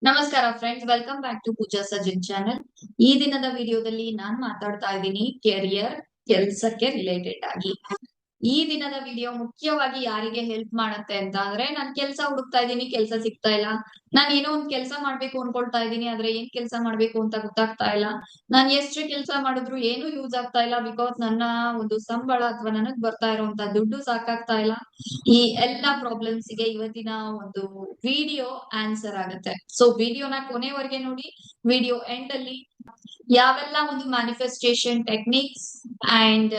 ನಮಸ್ಕಾರ friends, welcome back to Pooja Sajin channel. ಈ ದಿನದ ವಿಡಿಯೋದಲ್ಲಿ ನಾನ್ ಮಾತಾಡ್ತಾ ಇದ್ದೀನಿ ಕೆಲಸಕ್ಕೆ ರಿಲೇಟೆಡ್ ಆಗಿ. ಈ ದಿನದ ವಿಡಿಯೋ ಮುಖ್ಯವಾಗಿ ಯಾರಿಗೆ ಹೆಲ್ಪ್ ಮಾಡತ್ತೆ ಅಂತ ಅಂದ್ರೆ, ನಾನ್ ಕೆಲಸ ಹುಡುಕ್ತಾ ಇದ್ದೀನಿ, ಕೆಲಸ ಸಿಗ್ತಾ ಇಲ್ಲ. ನಾನ್ ಏನೋ ಒಂದ್ ಕೆಲಸ ಮಾಡ್ಬೇಕು ಅನ್ಕೊಳ್ತಾ ಇದ್ದೀನಿ, ಆದ್ರೆ ಏನ್ ಕೆಲಸ ಮಾಡ್ಬೇಕು ಅಂತ ಗೊತ್ತಾಗ್ತಾ ಇಲ್ಲ. ನಾನ್ ಎಷ್ಟು ಕೆಲಸ ಮಾಡಿದ್ರು ಏನು ಯೂಸ್ ಆಗ್ತಾ ಇಲ್ಲ. ಬಿಕಾಸ್ ನನ್ನ ಒಂದು ಸಂಬಳ ಅಥವಾ ನನಗ್ ಬರ್ತಾ ಇರುವಂತ ದುಡ್ಡು ಸಾಕಾಗ್ತಾ ಇಲ್ಲ. ಈ ಎಲ್ಲಾ ಪ್ರಾಬ್ಲಮ್ಸ್ ಗೆ ಇವತ್ತಿನ ಒಂದು ವಿಡಿಯೋ ಆನ್ಸರ್ ಆಗುತ್ತೆ. ಸೊ ವಿಡಿಯೋನ ಕೊನೆವರೆಗೆ ನೋಡಿ. ವಿಡಿಯೋ ಎಂಡ್ ಅಲ್ಲಿ ಯಾವೆಲ್ಲ ಒಂದು ಮ್ಯಾನಿಫೆಸ್ಟೇಷನ್ ಟೆಕ್ನಿಕ್ಸ್ ಅಂಡ್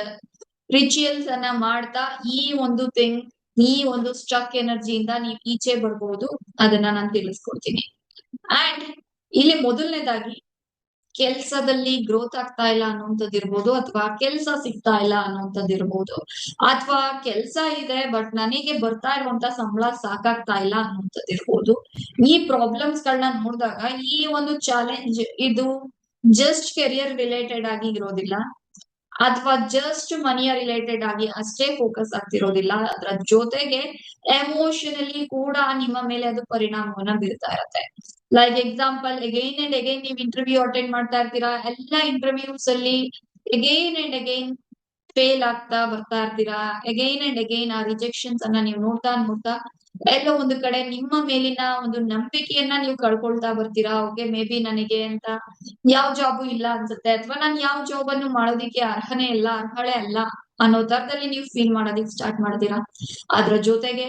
ರಿಚುಯಲ್ಸ್ ಅನ್ನ ಮಾಡ್ತಾ ಈ ಒಂದು ಸ್ಟ್ರಕ್ ಎನರ್ಜಿಯಿಂದ ನೀವು ಈಚೆ ಬರ್ಬಹುದು, ಅದನ್ನ ನಾನು ತಿಳಿಸ್ಕೊಡ್ತೀನಿ. ಅಂಡ್ ಇಲ್ಲಿ ಮೊದಲನೇದಾಗಿ, ಕೆಲ್ಸದಲ್ಲಿ ಗ್ರೋತ್ ಆಗ್ತಾ ಇಲ್ಲ ಅನ್ನುವಂಥದ್ದು ಇರ್ಬೋದು, ಅಥವಾ ಕೆಲ್ಸ ಸಿಗ್ತಾ ಇಲ್ಲ ಅನ್ನುವಂಥದ್ದು ಇರ್ಬೋದು, ಅಥವಾ ಕೆಲ್ಸ ಇದೆ ಬಟ್ ನನಗೆ ಬರ್ತಾ ಇರುವಂತ ಸಂಬಳ ಸಾಕಾಗ್ತಾ ಇಲ್ಲ ಅನ್ನುವಂಥದ್ದು ಇರ್ಬೋದು. ಈ ಪ್ರಾಬ್ಲಮ್ಸ್ ಗಳನ್ನ ನೋಡಿದಾಗ ಈ ಒಂದು ಚಾಲೆಂಜ್ ಇದು ಜಸ್ಟ್ ಕೆರಿಯರ್ ರಿಲೇಟೆಡ್ ಆಗಿ ಇರೋದಿಲ್ಲ, ಅಥವಾ ಜಸ್ಟ್ ಮನಿಯ ರಿಲೇಟೆಡ್ ಆಗಿ ಅಷ್ಟೇ ಫೋಕಸ್ ಆಗ್ತಿರೋದಿಲ್ಲ. ಅದರ ಜೊತೆಗೆ ಎಮೋಷನಲಿ ಕೂಡ ನಿಮ್ಮ ಮೇಲೆ ಅದು ಪರಿಣಾಮವನ್ನ ಬೀರ್ತಾ ಇರತ್ತೆ. Like example, again and again ನೀವು ಇಂಟರ್ವ್ಯೂ ಅಟೆಂಡ್ ಮಾಡ್ತಾ ಇರ್ತೀರಾ. ಎಲ್ಲಾ ಇಂಟರ್ವ್ಯೂಸ್ ಅಲ್ಲಿ ಅಗೈನ್ ಅಂಡ್ ಅಗೈನ್ ಫೇಲ್ ಆಗ್ತಾ ಬರ್ತಾ ಇರ್ತೀರಾ. ಅಗೈನ್ ಅಂಡ್ ಅಗೈನ್ ಆ ರಿಜೆಕ್ಷನ್ಸ್ ಅನ್ನ ನೀವು ನೋಡ್ತಾ ಎಲ್ಲೋ ಒಂದು ಕಡೆ ನಿಮ್ಮ ಮೇಲಿನ ಒಂದು ನಂಬಿಕೆಯನ್ನ ನೀವು ಕಳ್ಕೊಳ್ತಾ ಬರ್ತೀರಾ. ಓಕೆ, ಮೇ ಬಿ ನನಗೆ ಅಂತ ಯಾವ ಜಾಬು ಇಲ್ಲ ಅನ್ಸುತ್ತೆ, ಅಥವಾ ನಾನು ಯಾವ ಜಾಬ್ ಅನ್ನು ಮಾಡೋದಿಕ್ಕೆ ಅರ್ಹಳೆ ಅಲ್ಲ ಅನ್ನೋ ತರದಲ್ಲಿ ನೀವು ಫೀಲ್ ಮಾಡೋದಿಕ್ ಸ್ಟಾರ್ಟ್ ಮಾಡ್ತೀರಾ. ಅದ್ರ ಜೊತೆಗೆ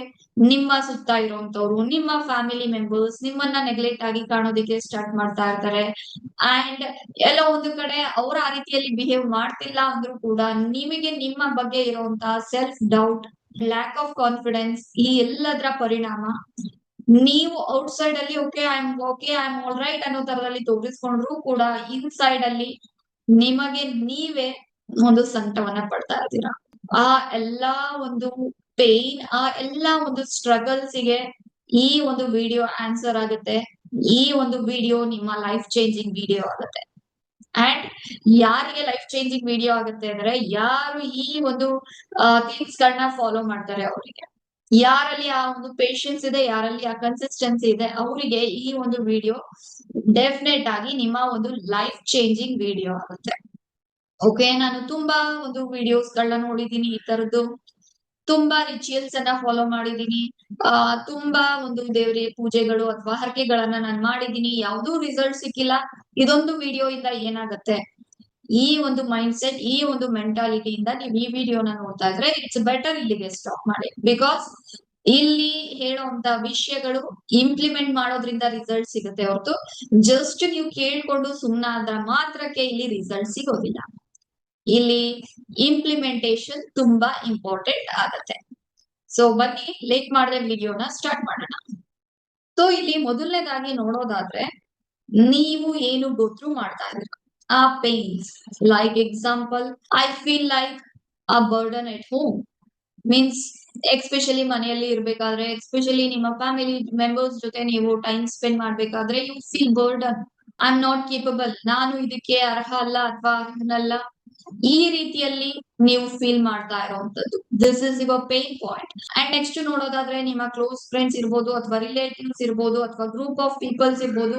ನಿಮ್ಮ ಸುತ್ತ ಇರುವಂತವ್ರು, ನಿಮ್ಮ ಫ್ಯಾಮಿಲಿ ಮೆಂಬರ್ಸ್ ನಿಮ್ಮನ್ನ ನೆಗ್ಲೆಕ್ಟ್ ಆಗಿ ಕಾಣೋದಿಕ್ಕೆ ಸ್ಟಾರ್ಟ್ ಮಾಡ್ತಾ ಇರ್ತಾರೆ. ಅಂಡ್ ಎಲ್ಲ ಒಂದು ಕಡೆ ಅವ್ರ ಆ ರೀತಿಯಲ್ಲಿ ಬಿಹೇವ್ ಮಾಡ್ತಿಲ್ಲ ಅಂದ್ರೂ ಕೂಡ ನಿಮಗೆ ನಿಮ್ಮ ಬಗ್ಗೆ ಇರುವಂತಹ self doubt, lack of confidence, ಈ ಎಲ್ಲದರ ಪರಿಣಾಮ ನೀವು ಔಟ್ಸೈಡ್ ಅಲ್ಲಿ ಐ ಆಮ್ ಆಲ್ ರೈಟ್ ಅನ್ನೋ ತರದಲ್ಲಿ ತೋರಿಸ್ಕೊಂಡ್ರು ಕೂಡ ಇನ್ಸೈಡ್ ಅಲ್ಲಿ ನಿಮಗೆ ನೀವೇ ಒಂದು ಸಂಕಟವನ್ನ ಪಡ್ತಾ ಇರ್ತೀರಾ. ಆ ಎಲ್ಲಾ ಒಂದು ಪೇನ್, ಆ ಎಲ್ಲಾ ಒಂದು ಸ್ಟ್ರಗಲ್ಸ್ ಗೆ ಈ ಒಂದು ವಿಡಿಯೋ ಆನ್ಸರ್ ಆಗುತ್ತೆ. ಈ ಒಂದು ವಿಡಿಯೋ ನಿಮ್ಮ ಲೈಫ್ ಚೇಂಜಿಂಗ್ ವಿಡಿಯೋ ಆಗುತ್ತೆ. ಅಂಡ್ ಯಾರಿಗೆ ಲೈಫ್ ಚೇಂಜಿಂಗ್ ವಿಡಿಯೋ ಆಗುತ್ತೆ ಅಂದ್ರೆ, ಯಾರು ಈ ಒಂದು ಥಿಂಗ್ಸ್ ಗಳನ್ನ ಫಾಲೋ ಮಾಡ್ತಾರೆ ಅವರಿಗೆ, ಯಾರಲ್ಲಿ ಆ ಒಂದು ಪೇಶನ್ಸ್ ಇದೆ, ಯಾರಲ್ಲಿ ಆ ಕನ್ಸಿಸ್ಟೆನ್ಸಿ ಇದೆ, ಅವರಿಗೆ ಈ ಒಂದು ವಿಡಿಯೋ ಡೆಫಿನೆಟ್ ಆಗಿ ನಿಮ್ಮ ಒಂದು ಲೈಫ್ ಚೇಂಜಿಂಗ್ ವಿಡಿಯೋ ಆಗುತ್ತೆ. ಓಕೆ, ನಾನು ತುಂಬಾ ಒಂದು ವಿಡಿಯೋಸ್ ಗಳನ್ನ ನೋಡಿದೀನಿ ಈ ತರದ್ದು. ತುಂಬಾ ರಿಚುಯಲ್ಸ್ ಅನ್ನ ಫಾಲೋ ಮಾಡಿದೀನಿ. ತುಂಬಾ ಒಂದು ದೇವರ ಪೂಜೆಗಳು ಅಥವಾ ಹರಕೆಗಳನ್ನ ನಾನು ಮಾಡಿದೀನಿ. ಯಾವುದೂ ರಿಸಲ್ಟ್ ಸಿಕ್ಕಿಲ್ಲ. ಇದೊಂದು ವಿಡಿಯೋ ಇಂದ ಏನಾಗತ್ತೆ, ಈ ಒಂದು ಮೈಂಡ್ ಸೆಟ್, ಈ ಒಂದು ಮೆಂಟಾಲಿಟಿಯಿಂದ ನೀವು ಈ ವಿಡಿಯೋನ ನೋಡ್ತಾ ಇದ್ರೆ ಇಟ್ಸ್ ಬೆಟರ್ ಇಲ್ಲಿಗೆ ಸ್ಟಾಪ್ ಮಾಡಿ. ಬಿಕಾಸ್ ಇಲ್ಲಿ ಹೇಳುವಂತ ವಿಷಯಗಳು ಇಂಪ್ಲಿಮೆಂಟ್ ಮಾಡೋದ್ರಿಂದ ರಿಸಲ್ಟ್ ಸಿಗುತ್ತೆ ಹೊರತು ಜಸ್ಟ್ ನೀವು ಕೇಳ್ಕೊಂಡು ಸುಮ್ಮನಾದ ಮಾತ್ರಕ್ಕೆ ಇಲ್ಲಿ ರಿಸಲ್ಟ್ ಸಿಗೋದಿಲ್ಲ. ಇಲ್ಲಿ ಇಂಪ್ಲಿಮೆಂಟೇಶನ್ ತುಂಬಾ ಇಂಪಾರ್ಟೆಂಟ್ ಆಗತ್ತೆ. ಸೊ ಬನ್ನಿ, ಲೇಟ್ ಮಾಡದೆ ವಿಡಿಯೋನ ಸ್ಟಾರ್ಟ್ ಮಾಡೋಣ. ಸೊ ಇಲ್ಲಿ ಮೊದಲನೇದಾಗಿ ನೋಡೋದಾದ್ರೆ, ನೀವು ಏನು ಗೊತ್ತು ಮಾಡ್ತಾ ಇದ್ದೀರಾ, ಆ pains. Like example, I feel like a burden at home means, especially ಮನೆಯಲ್ಲಿ ಇರ್ಬೇಕಾದ್ರೆ, ಎಸ್ಪೆಷಲಿ ನಿಮ್ಮ ಫ್ಯಾಮಿಲಿ ಮೆಂಬರ್ಸ್ ಜೊತೆ ನೀವು ಟೈಮ್ ಸ್ಪೆಂಡ್ ಮಾಡ್ಬೇಕಾದ್ರೆ, you feel burden. I am not capable, ನಾನು ಇದಕ್ಕೆ ಅರ್ಹ ಅಲ್ಲ ಅಥವಾ ಅರ್ಹನಲ್ಲ, ಈ ರೀತಿಯಲ್ಲಿ ನೀವು ಫೀಲ್ ಮಾಡ್ತಾ ಇರುವಂತದ್ದು. This is your pain point. And next ನೋಡೋದಾದ್ರೆ, ನಿಮ್ಮ ಕ್ಲೋಸ್ ಫ್ರೆಂಡ್ಸ್ ಇರ್ಬೋದು, ಅಥವಾ ರಿಲೇಟಿವ್ಸ್ ಇರ್ಬೋದು, ಅಥವಾ ಗ್ರೂಪ್ ಆಫ್ ಪೀಪಲ್ಸ್ ಇರ್ಬೋದು,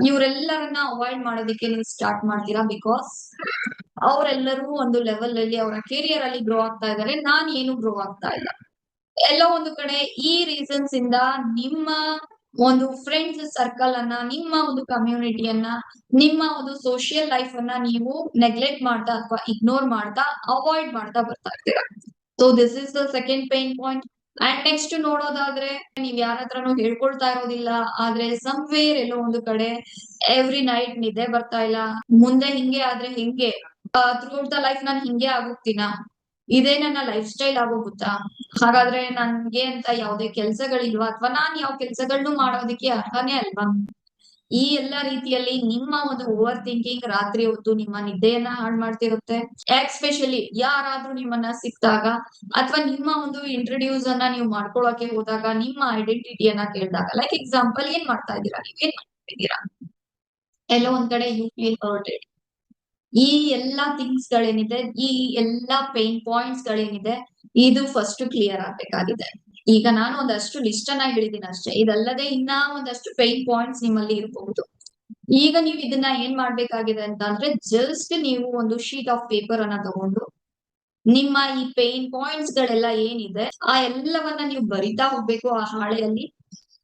ಇವರೆಲ್ಲರನ್ನ ಅವಾಯ್ಡ್ ಮಾಡೋದಿಕ್ಕೆ ನೀವು ಸ್ಟಾರ್ಟ್ ಮಾಡ್ತೀರಾ. ಬಿಕಾಸ್ ಅವರೆಲ್ಲರೂ ಒಂದು ಲೆವೆಲ್ ಅಲ್ಲಿ ಅವರ ಕೆರಿಯರ್ ಅಲ್ಲಿ ಗ್ರೋ ಆಗ್ತಾ ಇದಾರೆ, ನಾನ್ ಏನು ಗ್ರೋ ಆಗ್ತಾ ಇಲ್ಲ. ಎಲ್ಲೋ ಒಂದು ಕಡೆ ಈ ರೀಸನ್ಸ್ ಇಂದ ನಿಮ್ಮ ಒಂದು ಫ್ರೆಂಡ್ಸ್ ಸರ್ಕಲ್ ಅನ್ನ, ನಿಮ್ಮ ಒಂದು ಕಮ್ಯುನಿಟಿಯನ್ನ, ನಿಮ್ಮ ಒಂದು ಸೋಷಿಯಲ್ ಲೈಫ್ ಅನ್ನ ನೀವು ನೆಗ್ಲೆಕ್ಟ್ ಮಾಡ್ತಾ ಅಥವಾ ಇಗ್ನೋರ್ ಮಾಡ್ತಾ, ಅವಾಯ್ಡ್ ಮಾಡ್ತಾ ಬರ್ತಾ ಇರ್ತೀರಾ. So this is the second pain point. And next ನೋಡೋದಾದ್ರೆ, ನೀವ್ ಯಾರ ಹತ್ರನೂ ಹೇಳ್ಕೊಳ್ತಾ ಇರೋದಿಲ್ಲ, ಆದ್ರೆ ಸಮ್ವೇರ್ ಎಲ್ಲೋ ಒಂದು ಕಡೆ ಎವ್ರಿ ನೈಟ್ ನಿದ್ದೆ ಬರ್ತಾ ಇಲ್ಲ. ಮುಂದೆ ಹಿಂಗೆ ಆದ್ರೆ ಹೆಂಗೆ, ಥ್ರೂಔಟ್ ದ ಲೈಫ್ ನಾನು ಹಿಂಗೆ ಆಗೋಗ್ತೀನಾ, ಇದೇ ನನ್ನ ಲೈಫ್ ಸ್ಟೈಲ್ ಆಗೋಗುತ್ತಾ, ಹಾಗಾದ್ರೆ ನನ್ಗೆ ಅಂತ ಯಾವ್ದೇ ಕೆಲ್ಸಗಳಿಲ್ವಾ, ಅಥವಾ ನಾನ್ ಯಾವ ಕೆಲ್ಸಗಳನ್ನು ಮಾಡೋದಕ್ಕೆ ಅರ್ಹನೇ ಅಲ್ವಾ. ಈ ಎಲ್ಲಾ ರೀತಿಯಲ್ಲಿ ನಿಮ್ಮ ಒಂದು ಓವರ್ ಥಿಂಕಿಂಗ್ ರಾತ್ರಿ ಹೊತ್ತು ನಿಮ್ಮ ನಿದ್ದೆಯನ್ನ ಹಾಳು ಮಾಡ್ತಿರುತ್ತೆ. ಎಸ್ಪೆಷಲಿ ಯಾರಾದ್ರೂ ನಿಮ್ಮನ್ನ ಸಿಕ್ಕಿದಾಗ, ಅಥವಾ ನಿಮ್ಮ ಒಂದು ಇಂಟ್ರೊಡ್ಯೂಸ್ ಅನ್ನ ನೀವು ಮಾಡ್ಕೊಳಕ್ಕೆ ಹೋದಾಗ, ನಿಮ್ಮ ಐಡೆಂಟಿಟಿಯನ್ನ ಕೇಳಿದಾಗ, ಲೈಕ್ ಎಕ್ಸಾಂಪಲ್, ಏನ್ ಮಾಡ್ತಾ ಇದ್ದೀರಾ, ನೀವೇನ್ ಮಾಡ್ತಿದ್ದೀರಾ, ಎಲ್ಲೋ ಒಂದ್ ಕಡೆ ಯು ಫೀಲ್ ಹರ್ಟೆಡ್. ಈ ಎಲ್ಲಾ ಥಿಂಗ್ಸ್ ಗಳೇನಿದೆ, ಈ ಎಲ್ಲಾ ಪೇನ್ ಪಾಯಿಂಟ್ಸ್ ಗಳೇನಿದೆ, ಇದು ಫಸ್ಟ್ ಕ್ಲಿಯರ್ ಆಗ್ಬೇಕಾಗಿದೆ. ಈಗ ನಾನು ಒಂದಷ್ಟು ಲಿಸ್ಟ್ ಅನ್ನ ಹೇಳಿದ್ದೀನಿ ಅಷ್ಟೇ. ಇದಲ್ಲದೆ ಇನ್ನ ಒಂದಷ್ಟು ಪೇನ್ ಪಾಯಿಂಟ್ಸ್ ನಿಮ್ಮಲ್ಲಿ ಇರಬಹುದು. ಈಗ ನೀವು ಇದನ್ನ ಏನ್ ಮಾಡ್ಬೇಕಾಗಿದೆ ಅಂತ ಅಂದ್ರೆ ಜಸ್ಟ್ ನೀವು ಒಂದು ಶೀಟ್ ಆಫ್ ಪೇಪರ್ ಅನ್ನ ತಗೊಂಡು ನಿಮ್ಮ ಈ ಪೇನ್ ಪಾಯಿಂಟ್ಸ್ ಗಳೆಲ್ಲ ಏನಿದೆ ಆ ಎಲ್ಲವನ್ನ ನೀವು ಬರಿತಾ ಹೋಗ್ಬೇಕು ಆ ಹಾಳೆಯಲ್ಲಿ.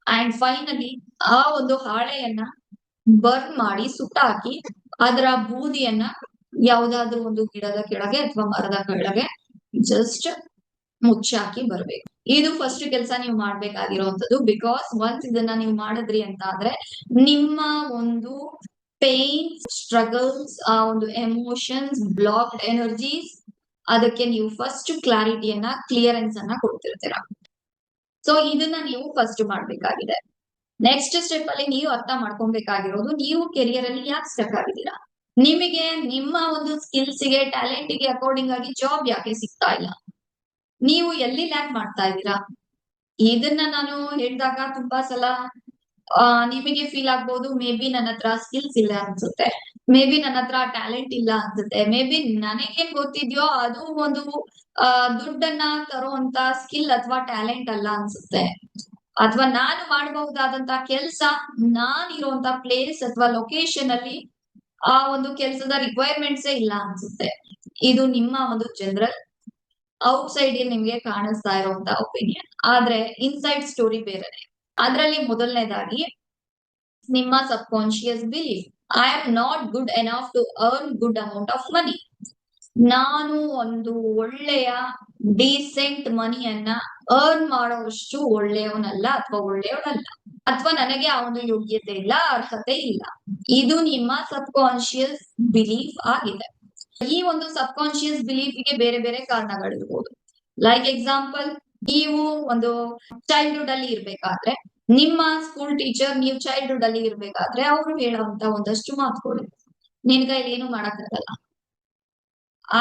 ಅಂಡ್ ಫೈನಲಿ ಆ ಒಂದು ಹಾಳೆಯನ್ನ ಬರ್ನ್ ಮಾಡಿ ಸುಟ್ಟಾಕಿ ಅದರ ಬೂದಿಯನ್ನ ಯಾವ್ದಾದ್ರು ಒಂದು ಗಿಡದ ಕೆಳಗೆ ಅಥವಾ ಮರದ ಕೆಳಗೆ ಜಸ್ಟ್ ಮುಚ್ಚಾಕಿ ಬರ್ಬೇಕು. ಇದು ಫಸ್ಟ್ ಕೆಲಸ ನೀವು ಮಾಡ್ಬೇಕಾಗಿರುವಂತದ್ದು. ಬಿಕಾಸ್ ಒನ್ಸ್ ಇದನ್ನ ನೀವು ಮಾಡಿದ್ರಿ ಅಂತ ಆದ್ರೆ ನಿಮ್ಮ ಒಂದು ಪೇನ್, ಸ್ಟ್ರಗಲ್ಸ್, ಆ ಒಂದು ಎಮೋಷನ್ಸ್, ಬ್ಲಾಕ್ಡ್ ಎನರ್ಜೀಸ್, ಅದಕ್ಕೆ ನೀವು ಫಸ್ಟ್ ಕ್ಲಾರಿಟಿಯನ್ನ, ಕ್ಲಿಯರೆನ್ಸ್ ಅನ್ನ ಕೊಡ್ತಿರ್ತೀರ. ಸೊ ಇದನ್ನ ನೀವು ಫಸ್ಟ್ ಮಾಡ್ಬೇಕಾಗಿದೆ. ನೆಕ್ಸ್ಟ್ ಸ್ಟೆಪ್ ಅಲ್ಲಿ ನೀವು ಅರ್ಥ ಮಾಡ್ಕೊಬೇಕಾಗಿರೋದು, ನೀವು ಕೆರಿಯರ್ ಅಲ್ಲಿ ಯಾಕೆ ಸ್ಟಕ್ ಆಗಿದ್ದೀರಾ, ನಿಮಗೆ ನಿಮ್ಮ ಒಂದು ಸ್ಕಿಲ್ಸ್ ಗೆ, ಟ್ಯಾಲೆಂಟ್ ಗೆ ಅಕಾರ್ಡಿಂಗ್ ಆಗಿ ಜಾಬ್ ಯಾಕೆ ಸಿಗ್ತಾ ಇಲ್ಲ, ನೀವು ಎಲ್ಲಿ ಲ್ಯಾಕ್ ಮಾಡ್ತಾ ಇದ್ದೀರಾ. ಇದನ್ನ ನಾನು ಹೇಳಿದಾಗ ತುಂಬಾ ಸಲ ನಿಮಗೆ ಫೀಲ್ ಆಗ್ಬಹುದು, ಮೇ ಬಿ ನನ್ನ ಹತ್ರ ಸ್ಕಿಲ್ಸ್ ಇಲ್ಲ ಅನ್ಸುತ್ತೆ, ಮೇ ಬಿ ನನ್ನ ಹತ್ರ ಟ್ಯಾಲೆಂಟ್ ಇಲ್ಲ ಅನ್ಸುತ್ತೆ, ಮೇ ಬಿ ನನಗೇನ್ ಗೊತ್ತಿದ್ಯೋ ಅದು ಒಂದು ದುಡ್ಡನ್ನ ತರುವಂತ ಸ್ಕಿಲ್ ಅಥವಾ ಟ್ಯಾಲೆಂಟ್ ಅಲ್ಲ ಅನ್ಸುತ್ತೆ, ಅಥವಾ ನಾನು ಮಾಡಬಹುದಾದಂತ ಕೆಲಸ ನಾನಿರುವಂತ ಪ್ಲೇಸ್ ಅಥವಾ ಲೊಕೇಶನ್ ಅಲ್ಲಿ ಆ ಒಂದು ಕೆಲಸದ ರಿಕ್ವೈರ್ಮೆಂಟ್ಸ್ ಇಲ್ಲ ಅನ್ಸುತ್ತೆ. ಇದು ನಿಮ್ಮ ಒಂದು ಜನರಲ್ ಔಟ್ಸೈಡ್ ನಿಮ್ಗೆ ಕಾಣಿಸ್ತಾ ಇರುವಂತ ಒಪಿನಿಯನ್. ಆದ್ರೆ ಇನ್ಸೈಡ್ ಸ್ಟೋರಿ ಬೇರೆನೆ. ಅದರಲ್ಲಿ ಮೊದಲನೇದಾಗಿ ನಿಮ್ಮ subconscious belief, I am not good enough to earn good amount of money. ನಾನು ಒಂದು ಒಳ್ಳೆಯ ಡೀಸೆಂಟ್ ಮನಿಯನ್ನ ಅರ್ನ್ ಮಾಡೋಷ್ಟು ಒಳ್ಳೆಯವನಲ್ಲ ಅಥವಾ ಒಳ್ಳೆಯವಳಲ್ಲ, ಅಥವಾ ನನಗೆ ಆ ಒಂದು ಯೋಗ್ಯತೆ ಇಲ್ಲ, ಅರ್ಹತೆ ಇಲ್ಲ. ಇದು ನಿಮ್ಮ ಸಬ್ ಕಾನ್ಶಿಯಸ್ ಬಿಲೀಫ್ ಆಗಿದೆ. ಈ ಒಂದು ಸಬ್ ಕಾನ್ಶಿಯಸ್ ಬಿಲೀಫ್ ಗೆ ಬೇರೆ ಬೇರೆ ಕಾರಣಗಳಿರ್ಬೋದು. ಲೈಕ್ ಎಕ್ಸಾಂಪಲ್, ನೀವು ಒಂದು ಚೈಲ್ಡ್ಹುಡ್ ಅಲ್ಲಿ ಇರ್ಬೇಕಾದ್ರೆ ನಿಮ್ಮ ಸ್ಕೂಲ್ ಟೀಚರ್, ನೀವು ಚೈಲ್ಡ್ಹುಡ್ ಅಲ್ಲಿ ಇರ್ಬೇಕಾದ್ರೆ ಅವರು ಹೇಳುವಂತ ಒಂದಷ್ಟು ಮಾತುಗಳು, ನಿನ್ ಕೈಲಿ ಏನು ಮಾಡಕ್ಕಾಗಲ್ಲ.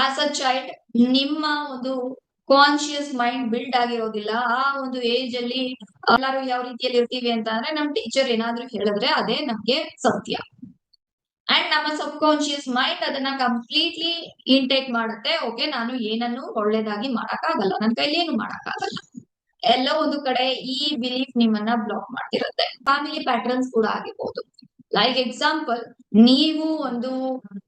ಆಸ್ ಅ ಚೈಲ್ಡ್ ನಿಮ್ಮ ಒಂದು ಕಾನ್ಶಿಯಸ್ ಮೈಂಡ್ ಬಿಲ್ಡ್ ಆಗಿರೋದಿಲ್ಲ. ಆ ಒಂದು ಏಜ್ ಅಲ್ಲಿ ಎಲ್ಲರೂ ಯಾವ ರೀತಿಯಲ್ಲಿ ಇರ್ತೀವಿ ಅಂತ ಅಂದ್ರೆ, ನಮ್ ಟೀಚರ್ ಏನಾದ್ರು ಹೇಳಿದ್ರೆ ಅದೇ ನಮ್ಗೆ ಸತ್ಯ. ಅಂಡ್ ನಮ್ಮ ಸಬ್ ಕಾನ್ಶಿಯಸ್ ಮೈಂಡ್ ಅದನ್ನ ಕಂಪ್ಲೀಟ್ಲಿ ಇಂಟೇಕ್ ಮಾಡುತ್ತೆ. ಓಕೆ, ನಾನು ಏನನ್ನು ಒಳ್ಳೇದಾಗಿ ಮಾಡಕ್ಕಾಗಲ್ಲ, ನನ್ನ ಕೈಲಿ ಏನು ಮಾಡಕ್ಕಾಗಲ್ಲ. ಎಲ್ಲೋ ಒಂದು ಕಡೆ ಈ ಬಿಲೀಫ್ ನಿಮ್ಮನ್ನ ಬ್ಲಾಕ್ ಮಾಡ್ತಿರುತ್ತೆ. ಫ್ಯಾಮಿಲಿ ಪ್ಯಾಟರ್ನ್ಸ್ ಕೂಡ ಆಗಿರ್ಬೋದು. ಲೈಕ್ ಎಕ್ಸಾಂಪಲ್, ನೀವು ಒಂದು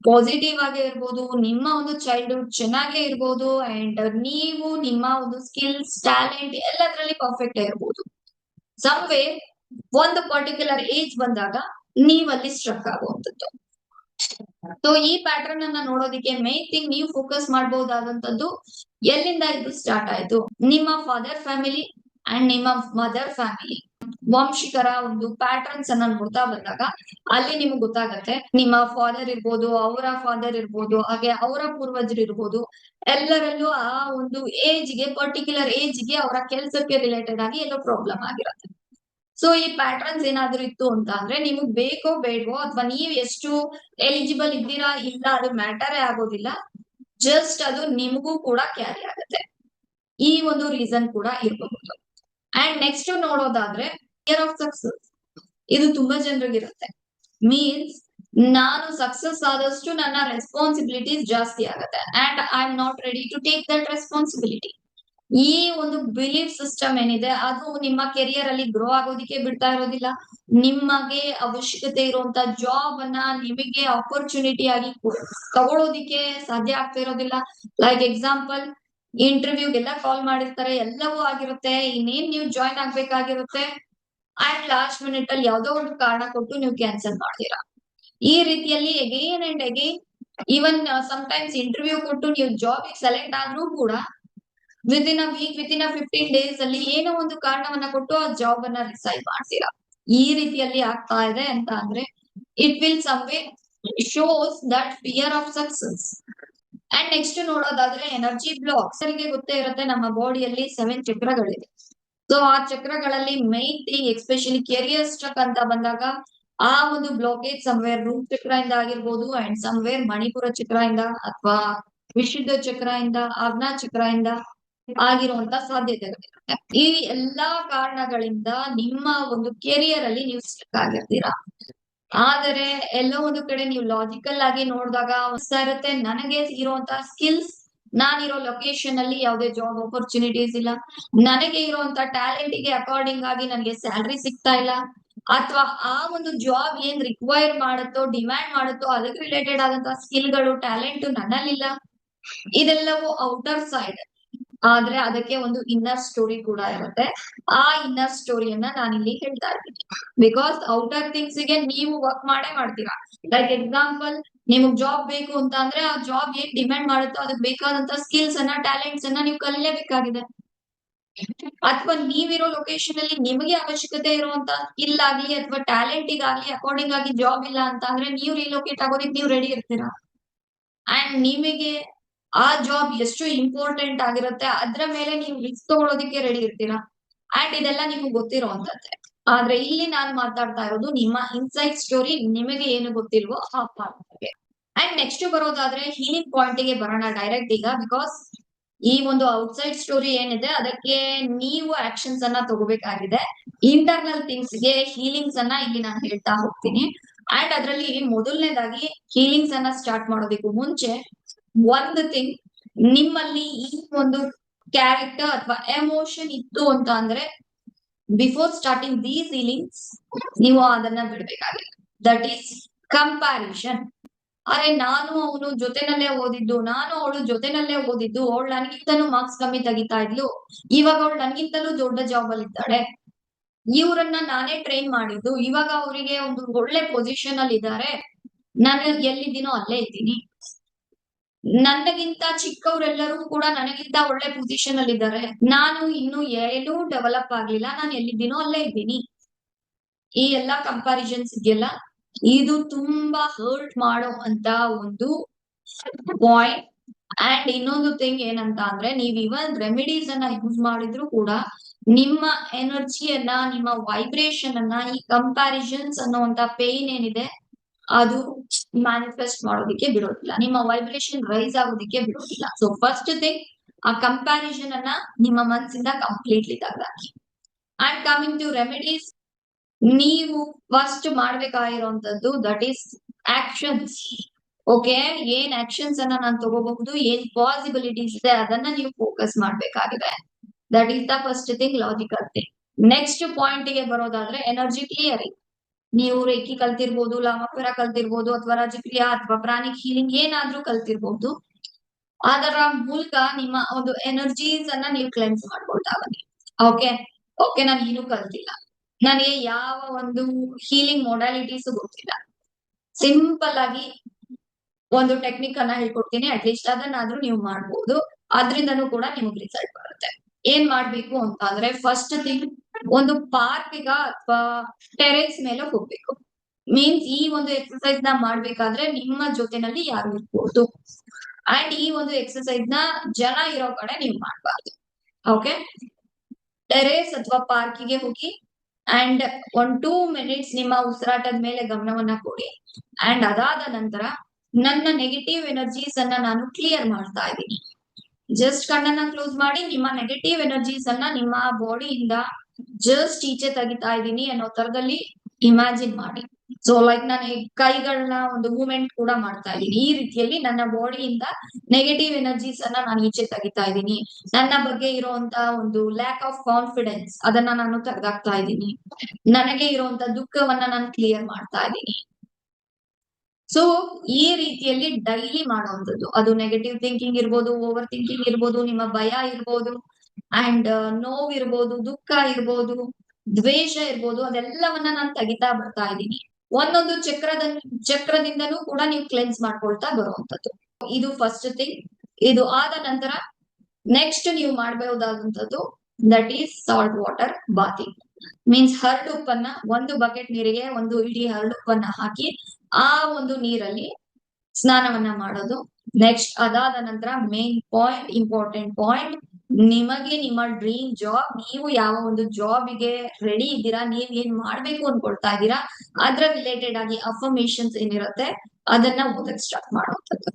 ಪಾಸಿಟಿವ್ ಆಗಿ ಇರ್ಬೋದು, ನಿಮ್ಮ ಒಂದು ಚೈಲ್ಡ್ಹುಡ್ ಚೆನ್ನಾಗೇ ಇರ್ಬೋದು, ಅಂಡ್ ನೀವು ನಿಮ್ಮ ಒಂದು ಸ್ಕಿಲ್ಸ್, ಟ್ಯಾಲೆಂಟ್ ಎಲ್ಲದರಲ್ಲಿ ಪರ್ಫೆಕ್ಟ್ ಇರ್ಬೋದು. ಸಮ್ವೇ ಒಂದು ಪರ್ಟಿಕ್ಯುಲರ್ ಏಜ್ ಬಂದಾಗ ನೀವಲ್ಲಿ ಸ್ಟ್ರಕ್ ಆಗುವಂತದ್ದು. ಸೊ ಈ ಪ್ಯಾಟರ್ನ್ ಅನ್ನ ನೋಡೋದಿಕ್ಕೆ ಮೇನ್ ಥಿಂಗ್ ನೀವು ಫೋಕಸ್ ಮಾಡಬಹುದಾದಂತದ್ದು, ಎಲ್ಲಿಂದ ಇದು ಸ್ಟಾರ್ಟ್ ಆಯ್ತು, ನಿಮ್ಮ ಫಾದರ್ ಫ್ಯಾಮಿಲಿ ಅಂಡ್ ನಿಮ್ಮ ಮದರ್ ಫ್ಯಾಮಿಲಿ ವಂಶಿಕರ ಒಂದು ಪ್ಯಾಟರ್ನ್ಸ್ ಅನ್ನ ನೋಡ್ತಾ ಬಂದಾಗ ಅಲ್ಲಿ ನಿಮ್ಗೆ ಗೊತ್ತಾಗತ್ತೆ, ನಿಮ್ಮ ಫಾದರ್ ಇರ್ಬೋದು, ಅವರ ಫಾದರ್ ಇರ್ಬೋದು, ಹಾಗೆ ಅವರ ಪೂರ್ವಜರು ಇರ್ಬೋದು, ಎಲ್ಲರಲ್ಲೂ ಆ ಒಂದು ಏಜ್ಗೆ, ಪರ್ಟಿಕ್ಯುಲರ್ ಏಜ್ಗೆ ಅವರ ಕೆಲಸಕ್ಕೆ ರಿಲೇಟೆಡ್ ಆಗಿ ಎಲ್ಲೋ ಪ್ರಾಬ್ಲಮ್ ಆಗಿರುತ್ತೆ. ಸೊ ಈ ಪ್ಯಾಟರ್ನ್ಸ್ ಏನಾದ್ರು ಇತ್ತು ಅಂತ ಅಂದ್ರೆ, ನಿಮಗ್ ಬೇಕೋ ಬೇಡವೋ ಅಥವಾ ನೀವ್ ಎಷ್ಟು ಎಲಿಜಿಬಲ್ ಇದ್ದೀರಾ ಇಲ್ಲ ಅದು ಮ್ಯಾಟರೇ ಆಗೋದಿಲ್ಲ, ಜಸ್ಟ್ ಅದು ನಿಮಗೂ ಕೂಡ ಕ್ಯಾರಿ ಆಗುತ್ತೆ. ಈ ಒಂದು ರೀಸನ್ ಕೂಡ ಇರಬಹುದು. ಅಂಡ್ ನೆಕ್ಸ್ಟ್ ನೋಡೋದಾದ್ರೆ ಫಿಯರ್ ಆಫ್ ಸಕ್ಸಸ್. ಇದು ತುಂಬಾ ಜನರಿಗಿರುತ್ತೆ. ಮೀನ್ಸ್, ನಾನು ಸಕ್ಸಸ್ ಆದಷ್ಟು ನನ್ನ ರೆಸ್ಪಾನ್ಸಿಬಿಲಿಟೀಸ್ ಜಾಸ್ತಿ ಆಗುತ್ತೆ and I am not ready to take that responsibility. ಈ ಒಂದು ಬಿಲೀಫ್ ಸಿಸ್ಟಮ್ ಏನಿದೆ ಅದು ನಿಮ್ಮ ಕೆರಿಯರ್ ಅಲ್ಲಿ ಗ್ರೋ ಆಗೋದಿಕ್ಕೆ ಬಿಡ್ತಾ ಇರೋದಿಲ್ಲ. ನಿಮಗೆ ಅವಶ್ಯಕತೆ ಇರುವಂತ ಜಾಬ್ ಅನ್ನ ನಿಮಗೆ ಆಪರ್ಚುನಿಟಿ ಆಗಿ ತಗೊಳ್ಳೋದಿಕ್ಕೆ ಸಾಧ್ಯ ಆಗ್ತಾ ಇರೋದಿಲ್ಲ. ಲೈಕ್ ಎಕ್ಸಾಂಪಲ್, ಇಂಟರ್ವ್ಯೂಗೆಲ್ಲ ಕಾಲ್ ಮಾಡಿರ್ತಾರೆ, ಎಲ್ಲವೂ ಆಗಿರುತ್ತೆ, ಇನ್ನೇನ್ ನೀವು ಜಾಯ್ನ್ ಆಗ್ಬೇಕಾಗಿರುತ್ತೆ, ಅಂಡ್ ಲಾಸ್ಟ್ ಮಿನಿಟ್ ಅಲ್ಲಿ ಯಾವ್ದೋ ಒಂದು ಕಾರಣ ಕೊಟ್ಟು ನೀವು ಕ್ಯಾನ್ಸಲ್ ಮಾಡ್ತೀರಾ. ಈ ರೀತಿಯಲ್ಲಿ again and again, even sometimes interview ಕೊಟ್ಟು ನೀವು ಜಾಬ್ ಸೆಲೆಕ್ಟ್ ಆದ್ರೂ ಕೂಡ within a week, within a 15 days ಅಲ್ಲಿ ಏನೋ ಒಂದು ಕಾರಣವನ್ನ ಕೊಟ್ಟು ಆ ಜಾಬ್ ಅನ್ನ ರಿಸೈನ್ ಮಾಡ್ತೀರಾ. ಈ ರೀತಿಯಲ್ಲಿ ಆಗ್ತಾ ಇದೆ ಅಂತ ಅಂದ್ರೆ it will some way shows that fear of success. And next ನೋಡೋದಾದ್ರೆ ಎನರ್ಜಿ ಬ್ಲಾಕ್ಸ್. ಅವರಿಗೆ ಗೊತ್ತೇ ಇರುತ್ತೆ, ನಮ್ಮ ಬಾಡಿಯಲ್ಲಿ 7 ಚಕ್ರಗಳಿದೆ. ಸೊ ಆ ಚಕ್ರಗಳಲ್ಲಿ main thing, especially career stuck ಅಂತ ಬಂದಾಗ, ಆ ಒಂದು ಬ್ಲಾಕೇಜ್ ಸಮ್ವೇರ್ ರೂಟ್ ಚಕ್ರ ಇಂದ ಆಗಿರ್ಬೋದು, ಅಂಡ್ ಸಮ್ವೇರ್ ಮಣಿಪುರ ಚಕ್ರ ಇಂದ ಅಥವಾ ವಿಶುದ್ಧ ಚಕ್ರ ಇಂದ, ಆಜ್ಞಾ ಚಕ್ರ ಇಂದ ಆಗಿರುವಂತ ಸಾಧ್ಯತೆಗಳಿರುತ್ತೆ. ಈ ಎಲ್ಲಾ ಕಾರಣಗಳಿಂದ ನಿಮ್ಮ ಒಂದು ಕೆರಿಯರ್ ಅಲ್ಲಿ ನೀವು ಸ್ಟಕ್ ಆಗಿರ್ತೀರಾ. ಆದರೆ ಎಲ್ಲೋ ಒಂದು ಕಡೆ ನೀವು ಲಾಜಿಕಲ್ ಆಗಿ ನೋಡಿದಾಗ ಅನಿಸ್ತಾ ಇರುತ್ತೆ, ನನಗೆ ಇರುವಂತಹ ಸ್ಕಿಲ್ಸ್ ನಾನಿರೋ ಲೊಕೇಶನ್ ಅಲ್ಲಿ ಯಾವುದೇ ಜಾಬ್ ಆಪರ್ಚುನಿಟೀಸ್ ಇಲ್ಲ, ನನಗೆ ಇರುವಂತ ಟ್ಯಾಲೆಂಟ್ ಗೆ ಅಕಾರ್ಡಿಂಗ್ ಆಗಿ ನನಗೆ ಸ್ಯಾಲ್ರಿ ಸಿಗ್ತಾ ಇಲ್ಲ, ಅಥವಾ ಆ ಒಂದು ಜಾಬ್ ಏನ್ ರಿಕ್ವೈರ್ ಮಾಡುತ್ತೋ ಡಿಮ್ಯಾಂಡ್ ಮಾಡುತ್ತೋ ಅದಕ್ಕೆ ರಿಲೇಟೆಡ್ ಆದಂತಹ ಸ್ಕಿಲ್ಗಳು ಟ್ಯಾಲೆಂಟ್ ನನ್ನಲ್ಲಿಲ್ಲ. ಇದೆಲ್ಲವೂ ಔಟರ್ ಸೈಡ್. ಆದ್ರೆ ಅದಕ್ಕೆ ಒಂದು ಇನ್ನರ್ ಸ್ಟೋರಿ ಕೂಡ ಇರುತ್ತೆ. ಆ ಇನ್ನರ್ ಸ್ಟೋರಿಯನ್ನ ನಾನಿಲ್ಲಿ ಹೇಳ್ತಾ ಇದ್ದೀನಿ. ಬಿಕಾಸ್ ಔಟರ್ ಥಿಂಗ್ಸ್ ಗೆ ನೀವು ವರ್ಕ್ ಮಾಡೇ ಮಾಡ್ತೀರಾ. ಲೈಕ್ ಎಕ್ಸಾಂಪಲ್, ನಿಮಗ್ ಜಾಬ್ ಬೇಕು ಅಂತ ಅಂದ್ರೆ ಆ ಜಾಬ್ ಏನ್ ಡಿಮ್ಯಾಂಡ್ ಮಾಡುತ್ತೋ ಅದಕ್ಕೆ ಬೇಕಾದಂತ ಸ್ಕಿಲ್ಸ್ ಅನ್ನ ಟ್ಯಾಲೆಂಟ್ಸ್ ಅನ್ನ ನೀವು ಕಲಿಯಲೇಬೇಕಾಗಿದೆ. ಅಥವಾ ನೀವಿರೋ ಲೊಕೇಶನ್ ಅಲ್ಲಿ ನಿಮಗೆ ಅವಶ್ಯಕತೆ ಇರುವಂತ ಸ್ಕಿಲ್ ಆಗ್ಲಿ ಅಥವಾ ಟ್ಯಾಲೆಂಟಿಗಾಗ್ಲಿ ಅಕಾರ್ಡಿಂಗ್ ಆಗಿ ಜಾಬ್ ಇಲ್ಲ ಅಂತ ಅಂದ್ರೆ ನೀವು ರಿಲೋಕೇಟ್ ಆಗೋದಕ್ಕೆ ನೀವು ರೆಡಿ ಇರ್ತೀರಾ. ಅಂಡ್ ನಿಮಗೆ ಆ ಜಾಬ್ ಎಷ್ಟು ಇಂಪಾರ್ಟೆಂಟ್ ಆಗಿರುತ್ತೆ ಅದ್ರ ಮೇಲೆ ನೀವು ರಿಸ್ಕ್ ತಗೊಳ್ಳೋದಕ್ಕೆ ರೆಡಿ ಇರ್ತೀರಾ. ಅಂಡ್ ಇದೆಲ್ಲ ನಿಮ್ಗೆ ಗೊತ್ತಿರುವಂತದ್ದೇ. ಆದ್ರೆ ಇಲ್ಲಿ ನಾನ್ ಮಾತಾಡ್ತಾ ಇರೋದು ನಿಮ್ಮ ಇನ್ಸೈಡ್ ಸ್ಟೋರಿ, ನಿಮಗೆ ಏನು ಗೊತ್ತಿಲ್ವೋ ಆ ಪಾರ್ಟ್ ಬಗ್ಗೆ. ಅಂಡ್ ನೆಕ್ಸ್ಟ್ ಬರೋದಾದ್ರೆ ಹೀಲಿಂಗ್ ಪಾಯಿಂಟ್ ಗೆ ಬರೋಣ ಡೈರೆಕ್ಟ್ ಈಗ. ಬಿಕಾಸ್ ಈ ಒಂದು ಔಟ್ಸೈಡ್ ಸ್ಟೋರಿ ಏನಿದೆ ಅದಕ್ಕೆ ನೀವು ಆಕ್ಷನ್ಸ್ ಅನ್ನ ತಗೋಬೇಕಾಗಿದೆ. ಇಂಟರ್ನಲ್ ಥಿಂಗ್ಸ್ ಗೆ ಹೀಲಿಂಗ್ಸ್ ಅನ್ನ ಇಲ್ಲಿ ನಾನು ಹೇಳ್ತಾ ಹೋಗ್ತೀನಿ. ಅಂಡ್ ಅದರಲ್ಲಿ ಮೊದಲನೇದಾಗಿ ಹೀಲಿಂಗ್ಸ್ ಅನ್ನ ಸ್ಟಾರ್ಟ್ ಮಾಡೋದಕ್ಕೂ ಮುಂಚೆ ಒಂದು ಥಿಂಗ್, ನಿಮ್ಮಲ್ಲಿ ಈ ಒಂದು ಕ್ಯಾರೆಕ್ಟರ್ ಅಥವಾ ಎಮೋಷನ್ ಇತ್ತು ಅಂತ ಅಂದ್ರೆ ಬಿಫೋರ್ ಸ್ಟಾರ್ಟಿಂಗ್ ದೀಸ್ ಹೀಲಿಂಗ್ಸ್ ನೀವು ಅದನ್ನ ಬಿಡ್ಬೇಕಾಗಿದೆ. That is comparison. ಅರೆ ನಾನು ಅವನು ಜೊತೆನಲ್ಲೇ ಓದಿದ್ದು, ನಾನು ಅವಳು ಜೊತೆನಲ್ಲೇ ಓದಿದ್ದು, ಅವಳು ನನ್ಗಿಂತಲೂ ಮಾರ್ಕ್ಸ್ ಕಮ್ಮಿ ತೆಗಿತಾ ಇದ್ಲು, ಇವಾಗ ಅವಳು ನನ್ಗಿಂತಲೂ ದೊಡ್ಡ ಜಾಬ್ ಅಲ್ಲಿ ಇದ್ದಾಳೆ, ಇವ್ರನ್ನ ನಾನೇ ಟ್ರೈನ್ ಮಾಡಿದ್ದು, ಇವಾಗ ಅವರಿಗೆ ಒಂದು ಒಳ್ಳೆ ಪೊಸಿಷನ್ ಅಲ್ಲಿ ಇದ್ದಾರೆ, ನಾನು ಎಲ್ಲಿದ್ದೀನೋ ಅಲ್ಲೇ ಇದ್ದೀನಿ, ನನಗಿಂತ ಚಿಕ್ಕವರೆಲ್ಲರೂ ಕೂಡ ನನಗಿಂತ ಒಳ್ಳೆ ಪೊಸಿಷನ್ ಅಲ್ಲಿ ಇದ್ದಾರೆ, ನಾನು ಇನ್ನು ಎಲ್ಲೂ ಡೆವಲಪ್ ಆಗ್ಲಿಲ್ಲ, ನಾನು ಎಲ್ಲಿದ್ದೀನೋ ಅಲ್ಲೇ ಇದ್ದೀನಿ. ಈ ಎಲ್ಲಾ ಕಂಪ್ಯಾರಿಸನ್ಸ್ ಇದೆಯಲ್ಲ, ಇದು ತುಂಬಾ ಹರ್ಟ್ ಮಾಡೋ ಅಂತ ಒಂದು ಪಾಯಿಂಟ್. ಅಂಡ್ ಇನ್ನೊಂದು ಥಿಂಗ್ ಏನಂತ ಅಂದ್ರೆ, ನೀವ್ ಇವನ್ ರೆಮಿಡೀಸ್ ಅನ್ನ ಯೂಸ್ ಮಾಡಿದ್ರು ಕೂಡ ನಿಮ್ಮ ಎನರ್ಜಿಯನ್ನ, ನಿಮ್ಮ ವೈಬ್ರೇಷನ್ ಅನ್ನ ಈ ಕಂಪ್ಯಾರಿಸನ್ಸ್ ಅನ್ನುವಂತ ಪೇನ್ ಏನಿದೆ ಅದು ಮ್ಯಾನಿಫೆಸ್ಟ್ ಮಾಡೋದಿಕ್ಕೆ ಬಿಡೋದಿಲ್ಲ, ನಿಮ್ಮ ವೈಬ್ರೇಷನ್ ರೈಸ್ ಆಗೋದಿಕ್ಕೆ ಬಿಡೋದಿಲ್ಲ. ಸೊ ಫಸ್ಟ್ ಥಿಂಗ್, ಆ ಕಂಪ್ಯಾರಿಸನ್ ಅನ್ನ ನಿಮ್ಮ ಮನಸ್ಸಿಂದ ಕಂಪ್ಲೀಟ್ಲಿ ತೆಗೆದಾಕಿ. ಅಂಡ್ ಕಮಿಂಗ್ ಟು ರೆಮಿಡೀಸ್, ನೀವು ಫಸ್ಟ್ ಮಾಡ್ಬೇಕಾಗಿರುವಂತದ್ದು ದಟ್ ಈಸ್ ಆಕ್ಷನ್ಸ್. ಓಕೆ, ಏನ್ ಆಕ್ಷನ್ಸ್ ಅನ್ನ ನಾನು ತಗೋಬಹುದು, ಏನ್ ಪಾಸಿಬಿಲಿಟೀಸ್ ಇದೆ ಅದನ್ನ ನೀವು ಫೋಕಸ್ ಮಾಡ್ಬೇಕಾಗಿದೆ. That is the first thing, logical thing. Next point ಗೆ ಬರೋದಾದ್ರೆ ಎನರ್ಜಿ ಕ್ಲಿಯರಿಂಗ್. ನೀವು ರೇಖಿ ಕಲ್ತಿರ್ಬೋದು, ಲಾಮಪುರ ಕಲ್ತಿರ್ಬೋದು, ಅಥವಾ ರಾಜಕ್ರಿಯಾ ಅಥವಾ ಪ್ರಾಣಿಕ್ ಹೀಲಿಂಗ್ ಏನಾದ್ರೂ ಕಲ್ತಿರ್ಬೋದು. ಅದರ ಮೂಲಕ ನಿಮ್ಮ ಒಂದು ಎನರ್ಜೀಸ್ ಅನ್ನ ನೀವು ಕ್ಲೆನ್ಸ್ ಮಾಡ್ಕೊಳ್ತಾ ಬನ್ನಿ. ಓಕೆ ಓಕೆ, ನಾನು ಏನು ಕಲ್ತಿಲ್ಲ, ನನಗೆ ಯಾವ ಒಂದು ಹೀಲಿಂಗ್ ಮೊಡಾಲಿಟೀಸ್ ಗೊತ್ತಿಲ್ಲ, ಸಿಂಪಲ್ ಆಗಿ ಒಂದು ಟೆಕ್ನಿಕ್ ಅನ್ನ ಹೇಳ್ಕೊಡ್ತೀನಿ, ಅಟ್ಲೀಸ್ಟ್ ಅದನ್ನಾದ್ರೂ ನೀವು ಮಾಡ್ಬೋದು, ಅದ್ರಿಂದನೂ ಕೂಡ ನಿಮಗೆ ರಿಸಲ್ಟ್ ಬರುತ್ತೆ. ಏನ್ ಮಾಡ್ಬೇಕು ಅಂತ ಅಂದ್ರೆ, ಫಸ್ಟ್ ಥಿಂಗ್, ಒಂದು ಪಾರ್ಕ್ಗ ಅಥವಾ ಟೆರೆಸ್ ಮೇಲೆ ಹೋಗ್ಬೇಕು. ಮೀನ್ಸ್ ಈ ಒಂದು ಎಕ್ಸರ್ಸೈಸ್ ನ ಮಾಡ್ಬೇಕಾದ್ರೆ ನಿಮ್ಮ ಜೊತೆನಲ್ಲಿ ಯಾರು ಇರ್ಬೋದು. ಅಂಡ್ ಈ ಒಂದು ಎಕ್ಸರ್ಸೈಸ್ ನ ಜನ ಇರೋ ಕಡೆ ನೀವು ಮಾಡಬಾರ್ದು. ಓಕೆ, ಟೆರೇಸ್ ಅಥವಾ ಪಾರ್ಕಿಗೆ ಹೋಗಿ ಅಂಡ್ 1-2 ಮಿನಿಟ್ಸ್ ನಿಮ್ಮ ಉಸಿರಾಟದ ಮೇಲೆ ಗಮನವನ್ನ ಕೊಡಿ. ಅಂಡ್ ಅದಾದ ನಂತರ ನನ್ನ ನೆಗೆಟಿವ್ ಎನರ್ಜೀಸ್ ಅನ್ನ ನಾನು ಕ್ಲಿಯರ್ ಮಾಡ್ತಾ ಇದ್ದೀನಿ. ಜಸ್ಟ್ ಕಣ್ಣನ್ನ ಕ್ಲೋಸ್ ಮಾಡಿ ನಿಮ್ಮ ನೆಗೆಟಿವ್ ಎನರ್ಜೀಸ್ ಅನ್ನ ನಿಮ್ಮ ಬಾಡಿಯಿಂದ ಜಸ್ಟ್ ಈಚೆ ತೆಗಿತಾ ಇದ್ದೀನಿ ಅನ್ನೋ ತರದಲ್ಲಿ ಇಮ್ಯಾಜಿನ್ ಮಾಡಿ. ಸೊ ಲೈಕ್ ನಾನು ಕೈಗಳನ್ನ ಒಂದು ಮೂವ್ಮೆಂಟ್ ಕೂಡ ಮಾಡ್ತಾ ಇದ್ದೀನಿ. ಈ ರೀತಿಯಲ್ಲಿ ನನ್ನ ಬಾಡಿಯಿಂದ ನೆಗೆಟಿವ್ ಎನರ್ಜೀಸ್ ಅನ್ನ ನಾನು ಈಚೆ ತೆಗಿತಾ ಇದ್ದೀನಿ. ನನ್ನ ಬಗ್ಗೆ ಇರುವಂತ ಒಂದು ಲ್ಯಾಕ್ ಆಫ್ ಕಾನ್ಫಿಡೆನ್ಸ್ ಅದನ್ನ ನಾನು ತೆಗೆದಾಕ್ತಾ ಇದ್ದೀನಿ. ನನಗೆ ಇರುವಂತ ದುಃಖವನ್ನ ನಾನು ಕ್ಲಿಯರ್ ಮಾಡ್ತಾ ಇದ್ದೀನಿ. ಸೊ ಈ ರೀತಿಯಲ್ಲಿ ಡೈಲಿ ಮಾಡುವಂತದ್ದು, ಅದು ನೆಗೆಟಿವ್ ಥಿಂಕಿಂಗ್ ಇರ್ಬೋದು, ಓವರ್ ಥಿಂಕಿಂಗ್ ಇರ್ಬೋದು, ನಿಮ್ಮ ಭಯ ಇರ್ಬೋದು, ಅಂಡ್ ನೋವು ಇರ್ಬೋದು, ದುಃಖ ಇರ್ಬೋದು, ದ್ವೇಷ ಇರ್ಬೋದು, ಅದೆಲ್ಲವನ್ನ ನಾನು ತೆಗಿತಾ ಬರ್ತಾ ಇದ್ದೀನಿ. ಒಂದೊಂದು ಚಕ್ರದಿಂದನೂ ಕೂಡ ನೀವು ಕ್ಲೆನ್ಸ್ ಮಾಡ್ಕೊಳ್ತಾ ಬರುವಂತದ್ದು. ಇದು ಫಸ್ಟ್ ಥಿಂಗ್. ಇದು ಆದ ನಂತರ ನೆಕ್ಸ್ಟ್ ನೀವು ಮಾಡಬಹುದಾದಂತದ್ದು that is salt water bathing. Means ಹರಳುಪ್ಪನ್ನ ಒಂದು ಬಕೆಟ್ ನೀರಿಗೆ ಒಂದು ಇಡೀ ಹರಳುಪ್ಪನ್ನ ಹಾಕಿ ಆ ಒಂದು ನೀರಲ್ಲಿ ಸ್ನಾನವನ್ನ ಮಾಡೋದು. ನೆಕ್ಸ್ಟ್ ಅದಾದ ನಂತರ ಮೇನ್ ಪಾಯಿಂಟ್, ಇಂಪಾರ್ಟೆಂಟ್ ಪಾಯಿಂಟ್, ನಿಮಗೆ ನಿಮ್ಮ ಡ್ರೀಮ್ ಜಾಬ್, ನೀವು ಯಾವ ಒಂದು ಜಾಬ್ಗೆ ರೆಡಿ ಇದ್ದೀರಾ, ನೀವ್ ಏನ್ ಮಾಡ್ಬೇಕು ಅನ್ಕೊಳ್ತಾ ಇದ್ದೀರಾ ಅದ್ರ ರಿಲೇಟೆಡ್ ಆಗಿ ಅಫರ್ಮೇಶನ್ಸ್ ಏನಿರುತ್ತೆ ಅದನ್ನ ಓದಕ್ ಸ್ಟಾರ್ಟ್ ಮಾಡುವಂಥದ್ದು.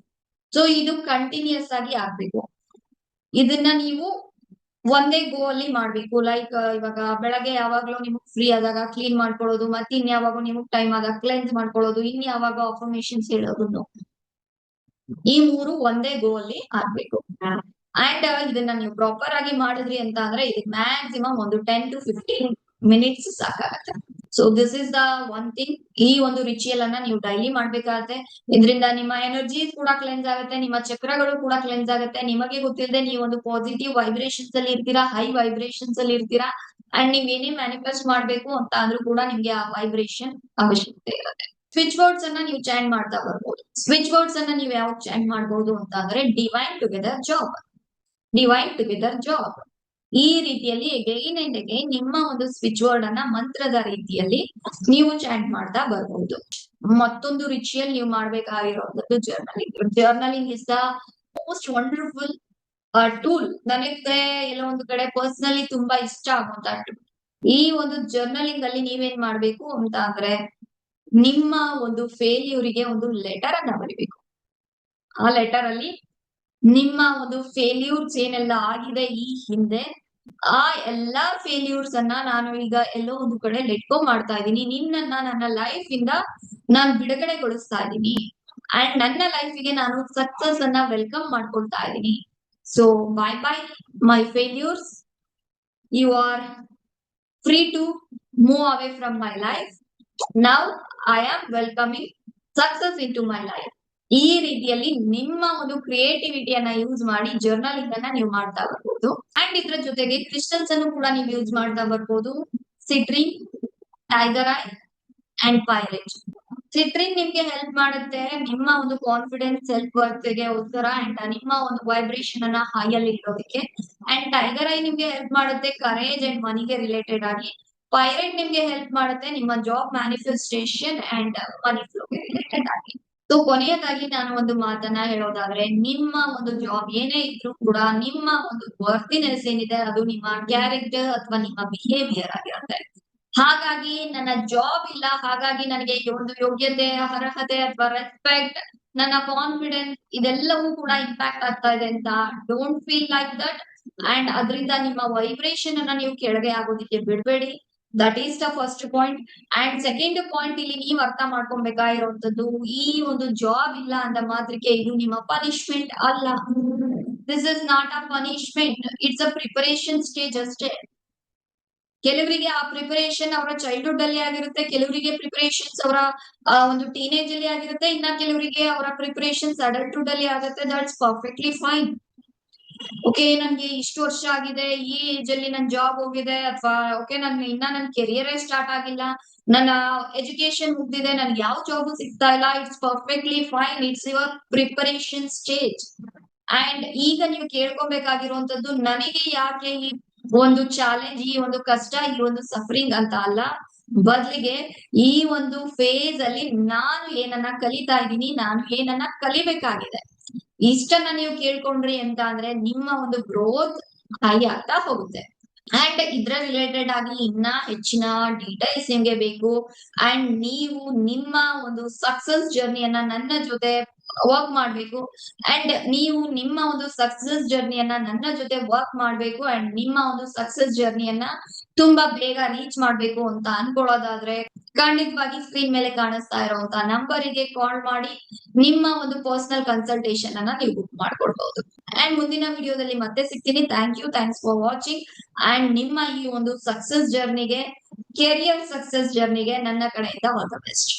ಸೊ ಇದು ಕಂಟಿನ್ಯೂಸ್ ಆಗಿ ಆಗ್ಬೇಕು. ಇದನ್ನ ನೀವು ಒಂದೇ ಗೋ ಅಲ್ಲಿ ಮಾಡ್ಬೇಕು. ಲೈಕ್ ಇವಾಗ ಬೆಳಗ್ಗೆ ಯಾವಾಗ್ಲೂ ನಿಮಗ್ ಫ್ರೀ ಆದಾಗ ಕ್ಲೀನ್ ಮಾಡ್ಕೊಳ್ಳೋದು, ಮತ್ತೆ ಇನ್ಯಾವಾಗೂ ನಿಮಗ್ ಟೈಮ್ ಆದಾಗ ಕ್ಲೆನ್ಸ್ ಮಾಡ್ಕೊಳ್ಳೋದು, ಇನ್ಯಾವಾಗ ಅಫರ್ಮೇಶನ್ಸ್ ಹೇಳೋದು. ಈ ಮೂರು ಒಂದೇ ಗೋಲ್ ಆಗ್ಬೇಕು. ಅಂಡ್ ಇದನ್ನ ನೀವು ಪ್ರಾಪರ್ ಆಗಿ ಮಾಡಿದ್ರಿ ಅಂತ ಅಂದ್ರೆ ಇದಕ್ಕೆ ಮ್ಯಾಕ್ಸಿಮಮ್ ಒಂದು 10 to 15 minutes ಸಾಕಾಗತ್ತೆ. So this is the one thing. ಈ ಒಂದು ರಿಚುವಲ್ ಅನ್ನ ನೀವು ಡೈಲಿ ಮಾಡ್ಬೇಕಾಗತ್ತೆ. ಇದರಿಂದ ನಿಮ್ಮ ಎನರ್ಜಿ ಕೂಡ ಕ್ಲೆನ್ಸ್ ಆಗುತ್ತೆ, ನಿಮ್ಮ ಚಕ್ರಗಳು ಕೂಡ ಕ್ಲೆನ್ಸ್ ಆಗುತ್ತೆ. ನಿಮಗೆ ಗೊತ್ತಿಲ್ಲದೆ ನೀವು ಒಂದು ಪಾಸಿಟಿವ್ ವೈಬ್ರೇಷನ್ಸ್ ಅಲ್ಲಿ ಇರ್ತೀರಾ, ಹೈ ವೈಬ್ರೇಷನ್ಸ್ ಅಲ್ಲಿ ಇರ್ತೀರಾ. ಅಂಡ್ ನೀವ್ ಏನೇ ಮ್ಯಾನಿಫೆಸ್ಟ್ ಮಾಡ್ಬೇಕು ಅಂತ ಅಂದ್ರೂ ಕೂಡ ನಿಮ್ಗೆ ಆ ವೈಬ್ರೇಷನ್ ಅವಶ್ಯಕತೆ ಇರುತ್ತೆ. ಸ್ವಿಚ್ ವರ್ಡ್ಸ್ ಅನ್ನ ನೀವು ಚಾಂಟ್ ಮಾಡ್ತಾ ಬರ್ಬೋದು. ಸ್ವಿಚ್ ವರ್ಡ್ಸ್ ಅನ್ನ ನೀವು ಯಾವಾಗ ಚಾಂಟ್ ಮಾಡಬಹುದು ಅಂತ ಅಂದ್ರೆ divine together job, divine together job. ಈ ರೀತಿಯಲ್ಲಿ ಅಗೈನ್ ಅಂಡ್ ಅಗೈನ್ ನಿಮ್ಮ ಒಂದು ಸ್ವಿಚ್ ವರ್ಡ್ ಅನ್ನ ಮಂತ್ರದ ರೀತಿಯಲ್ಲಿ ನೀವು ಚಾಂಟ್ ಮಾಡ್ತಾ ಬರ್ಬಹುದು. ಮತ್ತೊಂದು ರಿಚುವಲ್ ನೀವು ಮಾಡ್ಬೇಕಾಗಿರೋದು journaling. Journaling is the most wonderful tool. ನನಗೆ ಎಲ್ಲೋ ಒಂದು ಕಡೆ ಪರ್ಸನಲಿ ತುಂಬಾ ಇಷ್ಟ ಆಗುವಂತ ಟೂಲ್. ಈ ಒಂದು ಜರ್ನಲಿಂಗ್ ಅಲ್ಲಿ ನೀವೇನ್ ಮಾಡ್ಬೇಕು ಅಂತ ಅಂದ್ರೆ ನಿಮ್ಮ ಒಂದು ಫೇಲ್ಯೂರಿಗೆ ಒಂದು ಲೆಟರ್ ಅನ್ನ ಬರಿಬೇಕು. ಆ ಲೆಟರ್ ಅಲ್ಲಿ ನಿಮ್ಮ ಒಂದು ಫೇಲ್ಯೂರ್ಸ್ ಏನೆಲ್ಲ ಆಗಿದೆ ಈ ಹಿಂದೆ, ಆ ಎಲ್ಲಾ ಫೇಲ್ಯೂರ್ಸ್ ಅನ್ನ ನಾನು ಈಗ ಎಲ್ಲೋ ಒಂದು ಕಡೆ ಲೆಟ್ ಗೋ ಮಾಡ್ತಾ ಇದ್ದೀನಿ. ನಿನ್ನನ್ನ ನನ್ನ ಲೈಫ್ ಇಂದ ನಾನು ಬಿಡುಗಡೆಗೊಳಿಸ್ತಾ ಇದ್ದೀನಿ. ಅಂಡ್ ನನ್ನ ಲೈಫಿಗೆ ನಾನು ಸಕ್ಸಸ್ ಅನ್ನ ವೆಲ್ಕಮ್ ಮಾಡ್ಕೊಳ್ತಾ ಇದ್ದೀನಿ. So bye bye my failures, you are free to move away from my life. Now I am welcoming success into my life. ಈ ರೀತಿಯಲ್ಲಿ ನಿಮ್ಮ ಒಂದು ಕ್ರಿಯೇಟಿವಿಟಿಯನ್ನ ಯೂಸ್ ಮಾಡಿ ಜರ್ನಲಿಂಗ್ ಅನ್ನ ನೀವು ಮಾಡ್ತಾ ಬರ್ಬೋದು. ಅಂಡ್ ಇದ್ರ ಜೊತೆಗೆ ಕ್ರಿಸ್ಟಲ್ಸ್ ಅನ್ನು ಕೂಡ ನೀವು ಯೂಸ್ ಮಾಡ್ತಾ ಬರ್ಬೋದು. Citrine, tiger I and pirate. Citrine ನಿಮ್ಗೆ ಹೆಲ್ಪ್ ಮಾಡುತ್ತೆ ನಿಮ್ಮ ಒಂದು ಕಾನ್ಫಿಡೆನ್ಸ್, ಸೆಲ್ಫ್ ವರ್ತ್ ಗೆ ಉತ್ತರ ಅಂಡ್ ನಿಮ್ಮ ಒಂದು ವೈಬ್ರೇಷನ್ ಅನ್ನ ಹೈ ಅಲ್ಲಿ ಇಡೋದಕ್ಕೆ. ಅಂಡ್ ಟೈಗರ್ ಐ ನಿಮ್ಗೆ ಹೆಲ್ಪ್ ಮಾಡುತ್ತೆ ಕರೇಜ್ ಅಂಡ್ ಮನಿಗೆ ರಿಲೇಟೆಡ್ ಆಗಿ. ಪೈರೇಟ್ ನಿಮ್ಗೆ ಹೆಲ್ಪ್ ಮಾಡುತ್ತೆ ನಿಮ್ಮ ಜಾಬ್ ಮ್ಯಾನಿಫೆಸ್ಟೇಷನ್ ಅಂಡ್ ಮನಿ ಫ್ಲೋಗೆ ರಿಲೇಟೆಡ್ ಆಗಿ. ಸೊ ಕೊನೆಯದಾಗಿ ನಾನು ಒಂದು ಮಾತನ್ನ ಹೇಳೋದಾದ್ರೆ, ನಿಮ್ಮ ಒಂದು ಜಾಬ್ ಏನೇ ಇದ್ರೂ ಕೂಡ ನಿಮ್ಮ ಒಂದು ವರ್ತಿನೆಸ್ ಏನಿದೆ ಅದು ನಿಮ್ಮ ಕ್ಯಾರೆಕ್ಟರ್ ಅಥವಾ ನಿಮ್ಮ ಬಿಹೇವಿಯರ್ ಆಗಿರುತ್ತೆ. ಹಾಗಾಗಿ ನನ್ನ ಜಾಬ್ ಇಲ್ಲ, ಹಾಗಾಗಿ ನನಗೆ ಒಂದು ಯೋಗ್ಯತೆ, ಅರ್ಹತೆ ಅಥವಾ ರೆಸ್ಪೆಕ್ಟ್, ನನ್ನ ಕಾನ್ಫಿಡೆನ್ಸ್ ಇದೆಲ್ಲವೂ ಕೂಡ ಇಂಪ್ಯಾಕ್ಟ್ ಆಗ್ತಾ ಇದೆ ಅಂತ don't feel like that. And ಅದರಿಂದ ನಿಮ್ಮ ವೈಬ್ರೇಷನ್ ಅನ್ನ ನೀವು ಕೆಳಗೆ ಆಗೋದಿಕ್ಕೆ ಬಿಡಬೇಡಿ. That is the first point. And second point, ಇಲ್ಲಿ ನೀವು ಅರ್ಥ ಮಾಡ್ಕೊಬೇಕಾಗಿರುವಂತದ್ದು, ಈ ಒಂದು ಜಾಬ್ ಇಲ್ಲ ಅಂದ ಮಾತ್ರಕ್ಕೆ ಇದು ನಿಮ್ಮ ಪನಿಷ್ಮೆಂಟ್ ಅಲ್ಲ. This is not a punishment, it's a preparation stage ಅಷ್ಟೇ. ಕೆಲವರಿಗೆ ಆ ಪ್ರಿಪರೇಷನ್ ಅವರ ಚೈಲ್ಡ್ಹುಡ್ ಅಲ್ಲಿ ಆಗಿರುತ್ತೆ, ಕೆಲವರಿಗೆ ಪ್ರಿಪರೇಷನ್ಸ್ ಅವರ ಒಂದು ಟೀನೇಜ್ ಅಲ್ಲಿ ಆಗಿರುತ್ತೆ, ಇನ್ನ ಕೆಲವರಿಗೆ ಅವರ ಪ್ರಿಪರೇಷನ್ಸ್ ಅಡಲ್ಟ್ಹುಡ್ ಅಲ್ಲಿ ಆಗುತ್ತೆ. That's perfectly fine. ಓಕೆ, ನನ್ಗೆ ಇಷ್ಟು ವರ್ಷ ಆಗಿದೆ, ಈ ಏಜ್ ಅಲ್ಲಿ ನನ್ ಜಾಬ್ ಹೋಗಿದೆ, ಅಥವಾ ಓಕೆ ಇನ್ನ ನನ್ ಕೆರಿಯರ್ ಸ್ಟಾರ್ಟ್ ಆಗಿಲ್ಲ, ನನ್ನ ಎಜುಕೇಶನ್ ಮುಗ್ದಿದೆ, ನನ್ಗೆ ಯಾವ ಜಾಬ್ ಸಿಗ್ತಾ ಇಲ್ಲ. It's perfectly fine, it's your preparation stage. And ಈಗ ನೀವು ಕೇಳ್ಕೊಬೇಕಾಗಿರುವಂತದ್ದು, ನನಗೆ ಯಾಕೆ ಈ ಒಂದು ಚಾಲೆಂಜ್, ಈ ಒಂದು ಕಷ್ಟ, ಈ ಒಂದು ಸಫರಿಂಗ್ ಅಂತ ಅಲ್ಲ. ಬದಲಿಗೆ ಈ ಒಂದು ಫೇಸ್ ಅಲ್ಲಿ ನಾನು ಏನನ್ನ ಕಲಿತಾ ಇದ್ದೀನಿ, ನಾನು ಏನನ್ನ ಕಲಿಬೇಕಾಗಿದೆ, ಇಷ್ಟನ್ನ ನೀವು ಕೇಳ್ಕೊಂಡ್ರಿ ಅಂತ ಅಂದ್ರೆ ನಿಮ್ಮ ಒಂದು ಗ್ರೋತ್ ಹೈ ಆಗ್ತಾ ಹೋಗುತ್ತೆ. ಅಂಡ್ ಇದ್ರ ರಿಲೇಟೆಡ್ ಆಗಿ ಇನ್ನ ಹೆಚ್ಚಿನ ಡೀಟೇಲ್ಸ್ ನಿಮ್ಗೆ ಬೇಕು ಅಂಡ್ ನೀವು ನಿಮ್ಮ ಒಂದು ಸಕ್ಸಸ್ ಜರ್ನಿಯನ್ನ ನನ್ನ ಜೊತೆ ವರ್ಕ್ ಮಾಡ್ಬೇಕು, ಅಂಡ್ ನೀವು ನಿಮ್ಮ ಒಂದು ಸಕ್ಸಸ್ ಜರ್ನಿಯನ್ನ ನನ್ನ ಜೊತೆ ವರ್ಕ್ ಮಾಡ್ಬೇಕು, ಅಂಡ್ ನಿಮ್ಮ ಒಂದು ಸಕ್ಸಸ್ ಜರ್ನಿಯನ್ನ ತುಂಬಾ ಬೇಗ ರೀಚ್ ಮಾಡ್ಬೇಕು ಅಂತ ಅನ್ಕೊಳ್ಳೋದಾದ್ರೆ, ಖಂಡಿತವಾಗಿ ಸ್ಕ್ರೀನ್ ಮೇಲೆ ಕಾಣಿಸ್ತಾ ಇರುವಂತ ನಂಬರಿಗೆ ಕಾಲ್ ಮಾಡಿ ನಿಮ್ಮ ಒಂದು ಪರ್ಸನಲ್ ಕನ್ಸಲ್ಟೇಷನ್ ಅನ್ನ ನೀವು ಬುಕ್ ಮಾಡ್ಕೊಳ್ಬಹುದು. ಅಂಡ್ ಮುಂದಿನ ವಿಡಿಯೋದಲ್ಲಿ ಮತ್ತೆ ಸಿಗ್ತೀನಿ. Thanks for watching. ಅಂಡ್ ನಿಮ್ಮ ಈ ಒಂದು ಸಕ್ಸಸ್ ಜರ್ನಿಗೆ, ಕೆರಿಯರ್ ಸಕ್ಸಸ್ ಜರ್ನಿಗೆ ನನ್ನ ಕಡೆಯಿಂದ ಆಲ್ ದ ಬೆಸ್ಟ್.